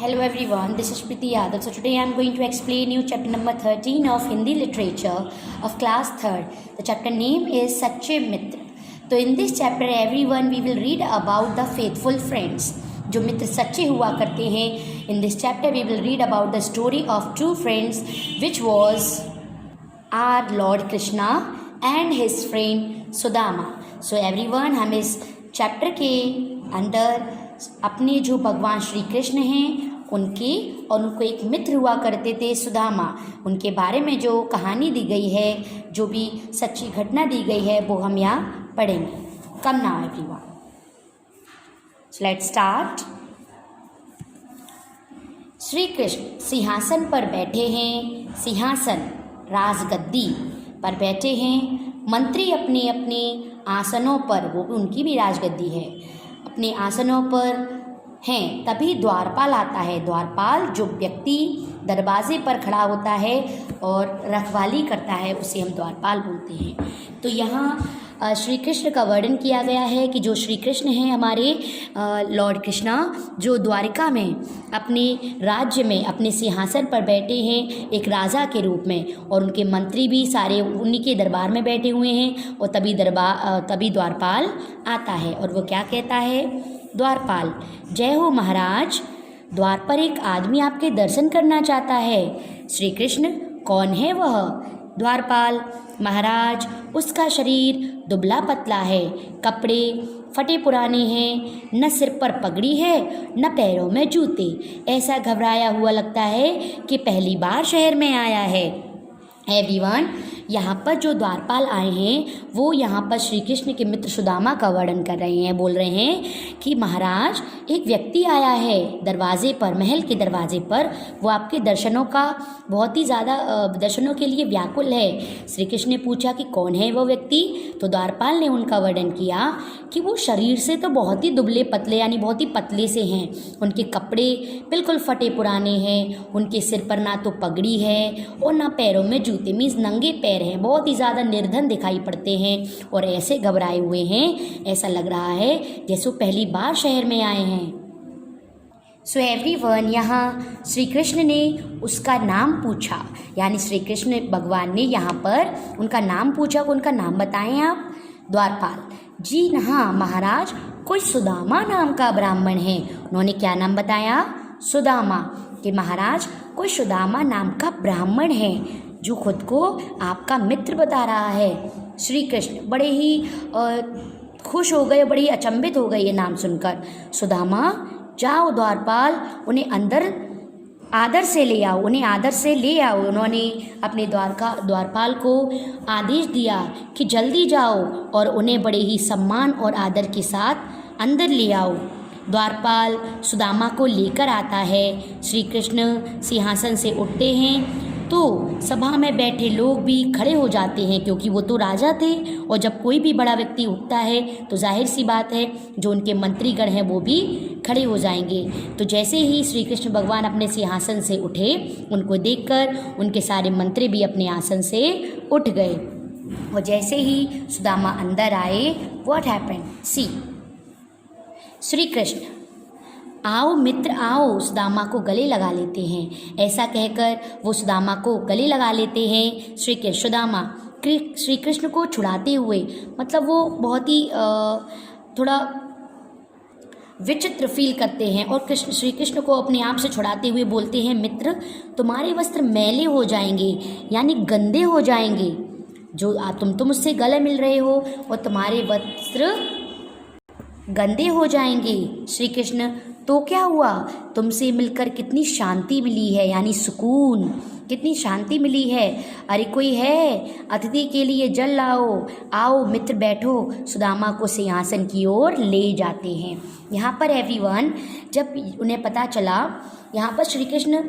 Hello everyone, this is Priti Yadav. So today I am going to explain you chapter number 13 of Hindi literature of class 3rd. The chapter name is Sache Mitra. So in this chapter everyone we will read about the faithful friends. जो मित्र सच्चे हुआ करते हैं. In this chapter we will read about the story of two friends which was our Lord Krishna and his friend Sudama. So everyone हम इस chapter के अंदर अपने जो भगवान श्री कृष्ण हैं उनके और उनको एक मित्र हुआ करते थे सुदामा, उनके बारे में जो कहानी दी गई है, जो भी सच्ची घटना दी गई है वो हम यहाँ पढ़ेंगे. Come now everyone, so let's start. Shri Krishna सिंहासन पर बैठे हैं. सिंहासन राजगद्दी पर बैठे हैं. मंत्री अपने अपने आसनों पर, वो उनकी भी राजगद्दी है, अपने आसनों पर हैं. तभी द्वारपाल आता है. द्वारपाल जो व्यक्ति दरवाजे पर खड़ा होता है और रखवाली करता है उसे हम द्वारपाल बोलते हैं. तो यहाँ श्री कृष्ण का वर्णन किया गया है कि जो श्री कृष्ण हैं हमारे लॉर्ड कृष्णा, जो द्वारिका में अपने राज्य में अपने सिंहासन पर बैठे हैं एक राजा के रूप में, और उनके मंत्री भी सारे उन्हीं के दरबार में बैठे हुए हैं. और तभी द्वारपाल आता है और वो क्या कहता है. द्वारपाल, जय हो महाराज, द्वार पर एक आदमी आपके दर्शन करना चाहता है. श्री कृष्ण, कौन है वह. द्वारपाल, महाराज, उसका शरीर दुबला पतला है, कपड़े फटे पुराने हैं, न सिर पर पगड़ी है न पैरों में जूते. ऐसा घबराया हुआ लगता है कि पहली बार शहर में आया है. एवरीवन, यहाँ पर जो द्वारपाल आए हैं वो यहाँ पर श्री कृष्ण के मित्र सुदामा का वर्णन कर रहे हैं. बोल रहे हैं कि महाराज, एक व्यक्ति आया है दरवाजे पर, महल के दरवाजे पर. वो आपके दर्शनों का बहुत ही ज़्यादा दर्शनों के लिए व्याकुल है. श्री कृष्ण ने पूछा कि कौन है वो व्यक्ति. तो द्वारपाल ने उनका वर्णन किया कि वो शरीर से तो बहुत ही दुबले पतले यानी बहुत ही पतले से हैं. उनके कपड़े बिल्कुल फटे पुराने हैं. उनके सिर पर ना तो पगड़ी है और ना पैरों में जूते, मीन्स नंगे पैर हैं. बहुत ही ज़्यादा निर्धन दिखाई पड़ते हैं और ऐसे घबराए हुए हैं, ऐसा लग रहा है जैसे वो पहली बार शहर में आए हैं. सो एवरीवन, यहाँ श्री कृष्ण ने उसका नाम पूछा, यानी श्री कृष्ण भगवान ने यहाँ पर उनका नाम पूछा. उनका नाम बताएं आप. द्वारपाल, जी हाँ महाराज, कोई सुदामा नाम का ब्राह्मण है. उन्होंने क्या नाम बताया. सुदामा. कि महाराज, कोई सुदामा नाम का ब्राह्मण है जो खुद को आपका मित्र बता रहा है. श्री कृष्ण बड़े ही खुश हो गए, बड़े ही अचंभित हो गए ये नाम सुनकर. सुदामा, जाओ द्वारपाल, उन्हें अंदर आदर से ले आओ, उन्हें आदर से ले आओ. उन्होंने अपने द्वारपाल को आदेश दिया कि जल्दी जाओ और उन्हें बड़े ही सम्मान और आदर के साथ अंदर ले आओ. द्वारपाल सुदामा को लेकर आता है. श्री कृष्ण सिंहासन से उठते हैं तो सभा में बैठे लोग भी खड़े हो जाते हैं, क्योंकि वो तो राजा थे और जब कोई भी बड़ा व्यक्ति उठता है तो जाहिर सी बात है जो उनके मंत्रीगण हैं वो भी खड़े हो जाएंगे. तो जैसे ही श्री कृष्ण भगवान अपने सिंहासन से उठे, उनको देखकर उनके सारे मंत्री भी अपने आसन से उठ गए. और जैसे ही सुदामा अंदर आए, व्हाट हैपेंड, सी. श्री कृष्ण, आओ मित्र आओ, सुदामा को गले लगा लेते हैं. ऐसा कहकर वो सुदामा को गले लगा लेते हैं. श्री कृष्ण सुदामा श्री कृष्ण को छुड़ाते हुए, मतलब वो बहुत ही थोड़ा विचित्र फील करते हैं और श्री कृष्ण को अपने आप से छुड़ाते हुए बोलते हैं, मित्र, तुम्हारे वस्त्र मैले हो जाएंगे, यानी गंदे हो जाएंगे. जो तुम मुझसे गले मिल रहे हो और तुम्हारे वस्त्र गंदे हो जाएंगे. श्री कृष्ण, तो क्या हुआ, तुमसे मिलकर कितनी शांति मिली है, यानी सुकून, कितनी शांति मिली है. अरे कोई है, अतिथि के लिए जल लाओ, आओ मित्र बैठो. सुदामा को सिंहासन की ओर ले जाते हैं. यहाँ पर एवरीवन, जब उन्हें पता चला, यहाँ पर श्री कृष्ण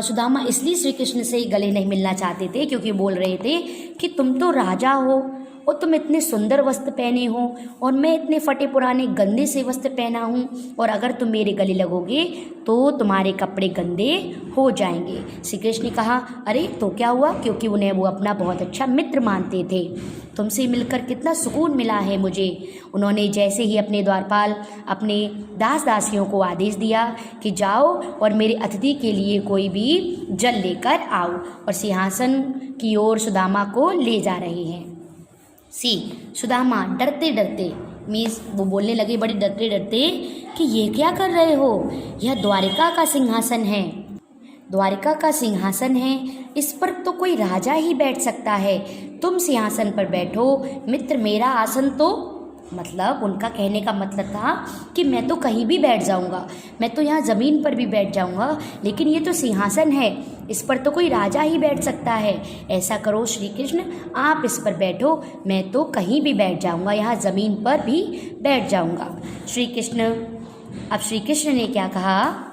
सुदामा इसलिए श्री कृष्ण से गले नहीं मिलना चाहते थे क्योंकि बोल रहे थे कि तुम तो राजा हो और तुम इतने सुंदर वस्त्र पहने हो और मैं इतने फटे पुराने गंदे से वस्त्र पहना हूँ, और अगर तुम मेरे गले लगोगे तो तुम्हारे कपड़े गंदे हो जाएंगे। श्री कृष्ण ने कहा, अरे तो क्या हुआ, क्योंकि उन्हें वो अपना बहुत अच्छा मित्र मानते थे। तुमसे मिलकर कितना सुकून मिला है मुझे। उन्होंने जैसे ही अपने द्वारपाल अपने दास दासियों को आदेश दिया कि जाओ और मेरे अतिथि के लिए कोई भी जल लेकर आओ, और सिंहासन की ओर सुदामा को ले जा रहे हैं। सुदामा डरते डरते मीन्स वो बोलने लगे बड़े डरते डरते कि ये क्या कर रहे हो, यह द्वारिका का सिंहासन है, द्वारिका का सिंहासन है, इस पर तो कोई राजा ही बैठ सकता है, तुम सिंहासन पर बैठो मित्र, मेरा आसन तो, मतलब उनका कहने का मतलब था कि मैं तो कहीं भी बैठ जाऊंगा, मैं तो यहाँ ज़मीन पर भी बैठ जाऊंगा, लेकिन ये तो सिंहासन है, इस पर तो कोई राजा ही बैठ सकता है। ऐसा करो श्री कृष्ण, आप इस पर बैठो, मैं तो कहीं भी बैठ जाऊंगा, यहाँ ज़मीन पर भी बैठ जाऊंगा। श्री कृष्ण ने क्या कहा,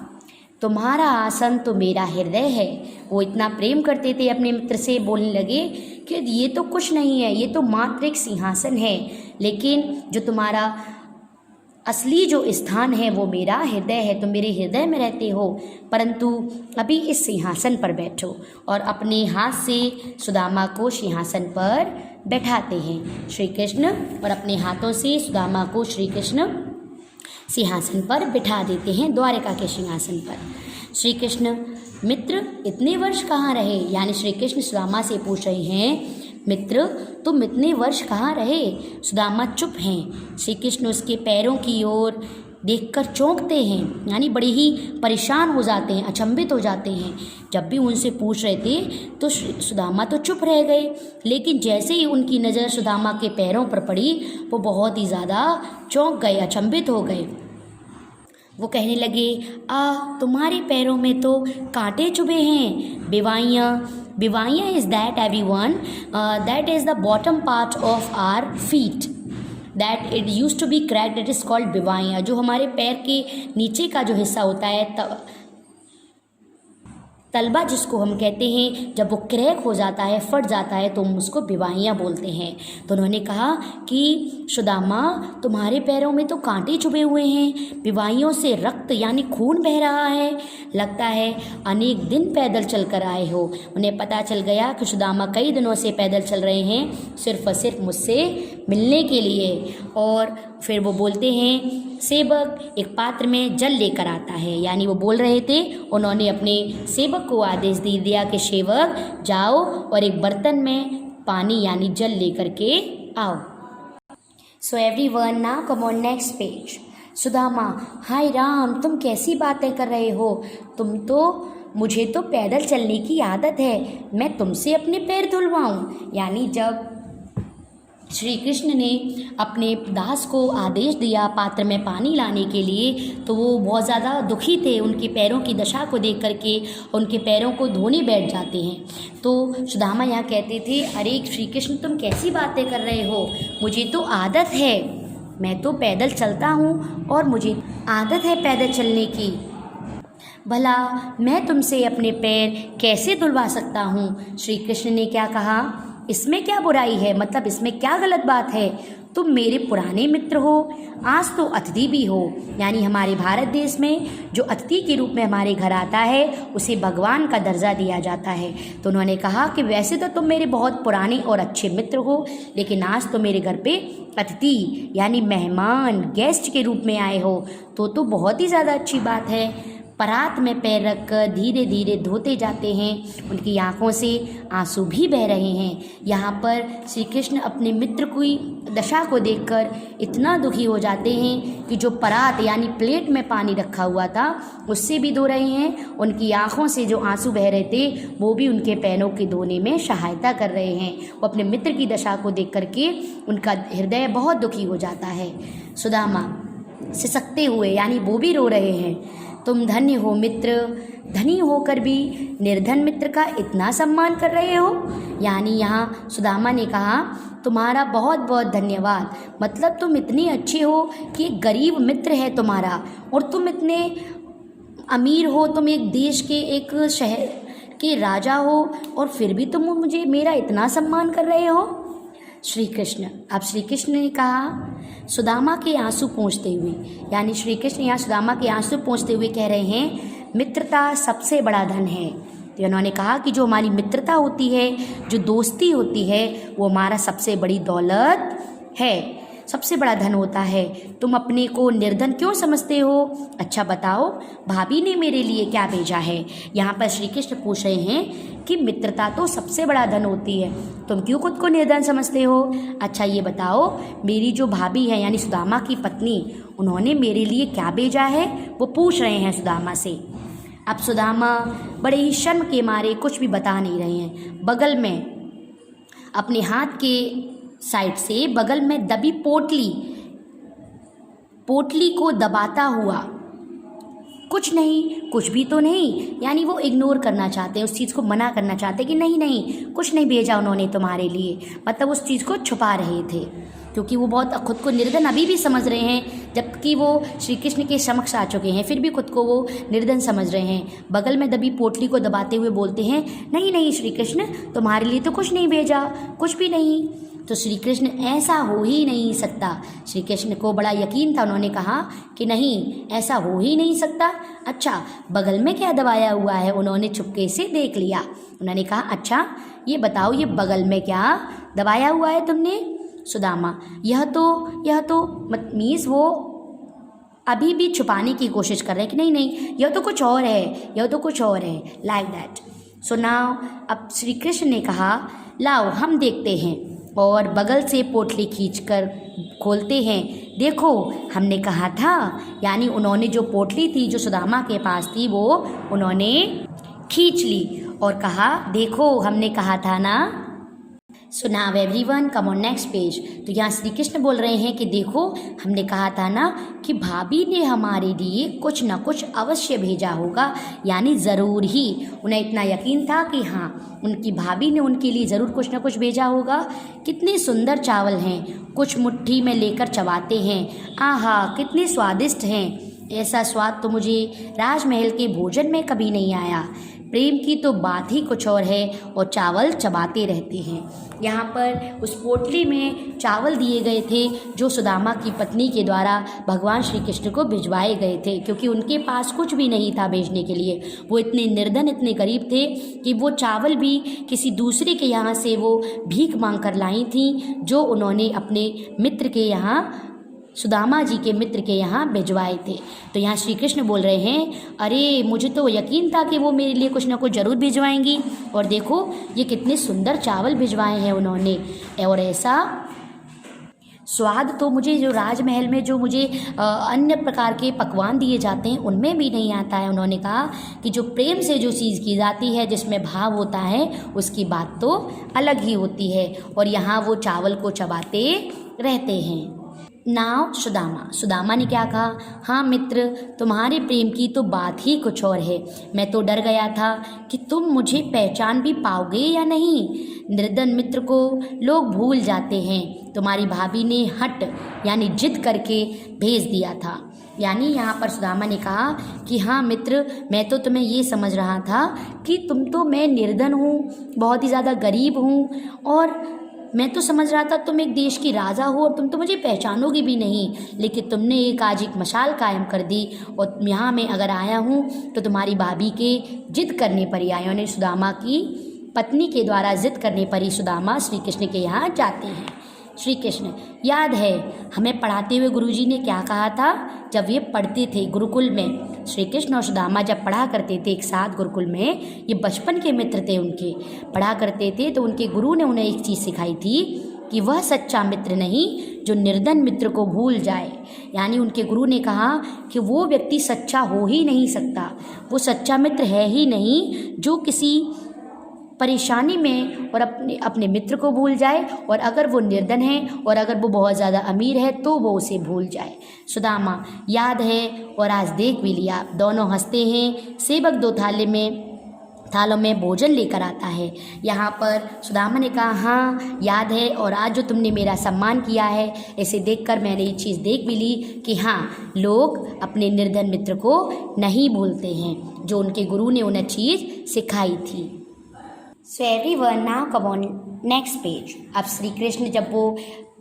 तुम्हारा आसन तो मेरा हृदय है। वो इतना प्रेम करते थे अपने मित्र से, बोलने लगे कि ये तो कुछ नहीं है, ये तो मात्र एक सिंहासन है, लेकिन जो तुम्हारा असली जो स्थान है वो मेरा हृदय है, तुम मेरे हृदय में रहते हो, परंतु अभी इस सिंहासन पर बैठो। और अपने हाथ से सुदामा को सिंहासन पर बैठाते हैं श्री कृष्ण, और अपने हाथों से सुदामा को श्री कृष्ण सिंहासन पर बिठा देते हैं, द्वारिका के सिंहासन पर। श्री कृष्ण, मित्र इतने वर्ष कहाँ रहे, यानी श्री कृष्ण सुदामा से पूछ रहे हैं, मित्र तुम इतने वर्ष कहाँ रहे। सुदामा चुप हैं। श्री कृष्ण उसके पैरों की ओर देखकर चौंकते हैं, यानी बड़े ही परेशान हो जाते हैं, अचंभित हो जाते हैं। जब भी उनसे पूछ रहे थे तो सुदामा तो चुप रह गए, लेकिन जैसे ही उनकी नज़र सुदामा के पैरों पर पड़ी वो बहुत ही ज़्यादा चौंक गए, अचंभित हो गए। वो कहने लगे, तुम्हारे पैरों में तो कांटे चुभे हैं। बिवाइयाँ is that everyone, that is the bottom part of our feet, that it use to be cracked, it is called बिवाइयाँ। जो हमारे पैर के नीचे का जो हिस्सा होता है, तलबा जिसको हम कहते हैं, जब वो क्रैक हो जाता है, फट जाता है, तो हम उसको बिवाइयाँ बोलते हैं। तो उन्होंने कहा कि सुदामा तुम्हारे पैरों में तो कांटे चुभे हुए हैं, बिवाइयों से रक्त यानी खून बह रहा है, लगता है अनेक दिन पैदल चल कर आए हो। उन्हें पता चल गया कि सुदामा कई दिनों से पैदल चल रहे हैं, सिर्फ और सिर्फ मुझसे मिलने के लिए। और फिर वो बोलते हैं, सेवक एक पात्र में जल लेकर आता है, यानी वो बोल रहे थे, उन्होंने अपने सेवक को आदेश दे दिया कि सेवक जाओ और एक बर्तन में पानी यानी जल लेकर के आओ। So everyone now come on next page. Sudama, हाय राम, तुम कैसी बातें कर रहे हो, मुझे तो पैदल चलने की आदत है, मैं तुमसे अपने पैर धुलवाऊं। यानी जब श्री कृष्ण ने अपने दास को आदेश दिया पात्र में पानी लाने के लिए, तो वो बहुत ज़्यादा दुखी थे उनके पैरों की दशा को देख करके, उनके पैरों को धोने बैठ जाते हैं। तो सुदामा यहाँ कहते थे, अरे श्री कृष्ण तुम कैसी बातें कर रहे हो, मुझे तो आदत है, मैं तो पैदल चलता हूँ और मुझे आदत है पैदल चलने की, भला मैं तुमसे अपने पैर कैसे धुलवा सकता हूँ। श्री कृष्ण ने क्या कहा, इसमें क्या बुराई है, मतलब इसमें क्या गलत बात है, तुम मेरे पुराने मित्र हो, आज तो अतिथि भी हो। यानी हमारे भारत देश में जो अतिथि के रूप में हमारे घर आता है उसे भगवान का दर्जा दिया जाता है। तो उन्होंने कहा कि वैसे तो तुम मेरे बहुत पुराने और अच्छे मित्र हो, लेकिन आज तो मेरे घर पे अतिथि यानी मेहमान गेस्ट के रूप में आए हो, तो बहुत ही ज़्यादा अच्छी बात है। परात में पैर रखकर धीरे धीरे धोते जाते हैं, उनकी आंखों से आंसू भी बह रहे हैं। यहाँ पर श्री कृष्ण अपने मित्र की दशा को देखकर इतना दुखी हो जाते हैं कि जो परात यानी प्लेट में पानी रखा हुआ था उससे भी धो रहे हैं, उनकी आंखों से जो आंसू बह रहे थे वो भी उनके पैरों के धोने में सहायता कर रहे हैं। वो अपने मित्र की दशा को देख करके उनका हृदय बहुत दुखी हो जाता है। सुदामा सिसकते हुए यानी वो भी रो रहे हैं, तुम धन्य हो मित्र, धनी होकर भी निर्धन मित्र का इतना सम्मान कर रहे हो। यानी यहाँ सुदामा ने कहा, तुम्हारा बहुत बहुत धन्यवाद, मतलब तुम इतनी अच्छी हो कि गरीब मित्र है तुम्हारा, और तुम इतने अमीर हो, तुम एक देश के एक शहर के राजा हो, और फिर भी तुम मुझे मेरा इतना सम्मान कर रहे हो। श्री कृष्ण। अब श्री कृष्ण ने कहा सुदामा के आंसू पोंछते हुए, यानी श्री कृष्ण यहाँ सुदामा के आंसू पोंछते हुए कह रहे हैं मित्रता सबसे बड़ा धन है। तो उन्होंने कहा कि जो हमारी मित्रता होती है, जो दोस्ती होती है, वो हमारा सबसे बड़ी दौलत है, सबसे बड़ा धन होता है। तुम अपने को निर्धन क्यों समझते हो? अच्छा बताओ, भाभी ने मेरे लिए क्या भेजा है? यहाँ पर श्री कृष्ण पूछ रहे हैं कि मित्रता तो सबसे बड़ा धन होती है, तुम क्यों खुद को निर्धन समझते हो? अच्छा ये बताओ, मेरी जो भाभी है यानी सुदामा की पत्नी, उन्होंने मेरे लिए क्या भेजा है? वो पूछ रहे हैं सुदामा से। अब सुदामा बड़े ही शर्म के मारे कुछ भी बता नहीं रहे हैं। बगल में अपने हाथ के साइड से बगल में दबी पोटली को दबाता हुआ, कुछ नहीं, कुछ भी तो नहीं, यानी वो इग्नोर करना चाहते हैं, उस चीज़ को मना करना चाहते हैं कि नहीं नहीं, कुछ नहीं भेजा उन्होंने तुम्हारे लिए, मतलब उस चीज़ को छुपा रहे थे, क्योंकि वो बहुत खुद को निर्धन अभी भी समझ रहे हैं, जबकि वो श्री कृष्ण के समक्ष आ चुके हैं, फिर भी खुद को वो निर्धन समझ रहे हैं। बगल में दबी पोटली को दबाते हुए बोलते हैं नहीं नहीं श्री कृष्ण, तुम्हारे लिए तो कुछ नहीं भेजा, कुछ भी नहीं। तो श्री कृष्ण ऐसा हो ही नहीं सकता, श्री कृष्ण को बड़ा यकीन था, उन्होंने कहा कि नहीं ऐसा हो ही नहीं सकता। अच्छा बगल में क्या दबाया हुआ है? उन्होंने चुपके से देख लिया। उन्होंने कहा अच्छा ये बताओ, ये बगल में क्या दबाया हुआ है तुमने? सुदामा यह तो मत मीन्स वो अभी भी छुपाने की कोशिश कर रहे हैं कि नहीं नहीं यह तो कुछ और है, यह तो कुछ और है, लाइक दैट। सो नाउ अब श्री कृष्ण ने कहा लाओ हम देखते हैं, और बगल से पोटली खींचकर खोलते हैं। देखो हमने कहा था, यानी उन्होंने जो पोटली थी जो सुदामा के पास थी वो उन्होंने खींच ली और कहा देखो हमने कहा था ना। So now everyone come on next page. तो यहाँ श्री कृष्ण बोल रहे हैं कि देखो हमने कहा था ना कि भाभी ने हमारे लिए कुछ न कुछ अवश्य भेजा होगा, यानी ज़रूर ही उन्हें इतना यकीन था कि हाँ उनकी भाभी ने उनके लिए ज़रूर कुछ न कुछ भेजा होगा। कितने सुंदर चावल हैं, कुछ मुट्ठी में लेकर चबाते हैं, आहा कितने स्वादिष्ट हैं, ऐसा स्वाद तो मुझे राजमहल के भोजन में कभी नहीं आया। प्रेम की तो बात ही कुछ और है, और चावल चबाते रहते हैं। यहाँ पर उस पोटली में चावल दिए गए थे जो सुदामा की पत्नी के द्वारा भगवान श्री कृष्ण को भिजवाए गए थे, क्योंकि उनके पास कुछ भी नहीं था भेजने के लिए। वो इतने निर्धन, इतने गरीब थे कि वो चावल भी किसी दूसरे के यहाँ से वो भीख मांग कर लाई थी, जो उन्होंने अपने मित्र के यहाँ, सुदामा जी के मित्र के यहाँ भिजवाए थे। तो यहाँ श्री कृष्ण बोल रहे हैं अरे मुझे तो यकीन था कि वो मेरे लिए कुछ ना कुछ ज़रूर भिजवाएंगी, और देखो ये कितने सुंदर चावल भिजवाए हैं उन्होंने, और ऐसा स्वाद तो मुझे जो राजमहल में जो मुझे अन्य प्रकार के पकवान दिए जाते हैं उनमें भी नहीं आता है। उन्होंने कहा कि जो प्रेम से जो चीज़ की जाती है, जिसमें भाव होता है, उसकी बात तो अलग ही होती है, और यहाँ वो चावल को चबाते रहते हैं। नाव सुदामा ने क्या कहा, हाँ मित्र तुम्हारे प्रेम की तो बात ही कुछ और है। मैं तो डर गया था कि तुम मुझे पहचान भी पाओगे या नहीं। निर्धन मित्र को लोग भूल जाते हैं, तुम्हारी भाभी ने हट यानी जिद करके भेज दिया था। यानी यहाँ पर सुदामा ने कहा कि हाँ मित्र, मैं तो तुम्हें ये समझ रहा था कि मैं निर्धन हूँ, बहुत ही ज़्यादा गरीब हूँ, और मैं तो समझ रहा था तुम एक देश की राजा हो और तुम तो मुझे पहचानोगी भी नहीं, लेकिन तुमने एक आज एक मशाल कायम कर दी, और यहाँ मैं अगर आया हूँ तो तुम्हारी भाभी के जिद करने पर ही आया। यानी सुदामा की पत्नी के द्वारा जिद करने पर ही सुदामा श्री कृष्ण के यहाँ जाते हैं। श्री कृष्ण, याद है हमें पढ़ाते हुए गुरुजी ने क्या कहा था? जब ये पढ़ते थे गुरुकुल में, श्री कृष्ण और सुदामा जब पढ़ा करते थे एक साथ गुरुकुल में, ये बचपन के मित्र थे उनके, पढ़ा करते थे, तो उनके गुरु ने उन्हें एक चीज़ सिखाई थी कि वह सच्चा मित्र नहीं जो निर्धन मित्र को भूल जाए। यानी उनके गुरु ने कहा कि वो व्यक्ति सच्चा हो ही नहीं सकता, वो सच्चा मित्र है ही नहीं जो किसी परेशानी में और अपने मित्र को भूल जाए, और अगर वो निर्धन है और अगर वो बहुत ज़्यादा अमीर है तो वो उसे भूल जाए। सुदामा, याद है और आज देख भी लिया। दोनों हंसते हैं। सेवक 2 थालों में भोजन लेकर आता है। यहाँ पर सुदामा ने कहा हाँ याद है, और आज जो तुमने मेरा सम्मान किया है, इसे देखकर मैंने ये चीज़ देख भी ली कि हाँ लोग अपने निर्धन मित्र को नहीं भूलते हैं, जो उनके गुरु ने उन्हें चीज़ सिखाई थी। So everyone, now come on next page. अब श्री कृष्ण जब वो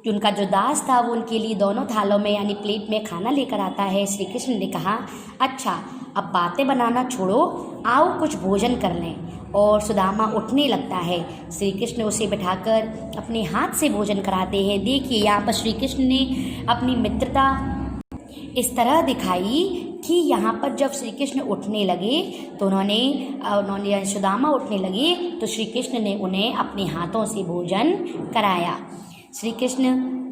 उनका जो दास था वो उनके लिए दोनों थालों में यानी प्लेट में खाना लेकर आता है। श्री कृष्ण ने कहा, अच्छा अब बातें बनाना छोड़ो, आओ कुछ भोजन कर लें। और सुदामा उठने लगता है। श्री कृष्ण उसे बिठाकर अपने हाथ से भोजन कराते हैं। देखिए यहाँ पर श्री कृष्ण ने अपनी मित्रता इस तरह दिखाई कि यहाँ पर जब श्री कृष्ण उठने लगे तो उन्होंने सुदामा उठने लगे तो श्री कृष्ण ने उन्हें अपने हाथों से भोजन कराया। श्री कृष्ण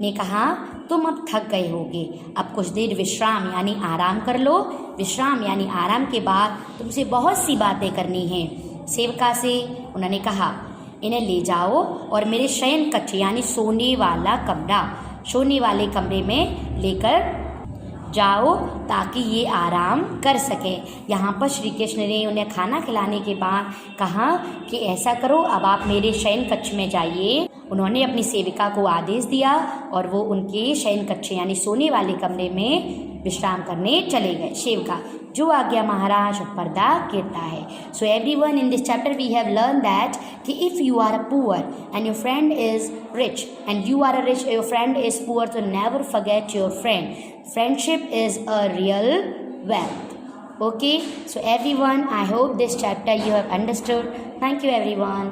ने कहा, तुम अब थक गए होगे, अब कुछ देर विश्राम यानी आराम कर लो। विश्राम यानी आराम के बाद तुमसे बहुत सी बातें करनी हैं। सेवका से उन्होंने कहा, इन्हें ले जाओ और मेरे शयन कक्ष यानी सोने वाले कमरे में लेकर जाओ ताकि ये आराम कर सके। यहाँ पर श्री कृष्ण ने उन्हें खाना खिलाने के बाद कहा कि ऐसा करो, अब आप मेरे शयन कक्ष में जाइए। उन्होंने अपनी सेविका को आदेश दिया और वो उनके शयन कक्ष यानी सोने वाले कमरे में विश्राम करने चले गए। सेविका, जो आज्ञा महाराज पर्दा गिरता है। So everyone, in this chapter we have learn that कि if you are a poor and your friend is rich and you are a rich your friend is poor, तो never forget your friend. Friendship is a real wealth. Okay, so everyone, I hope this chapter you have understood. Thank you everyone.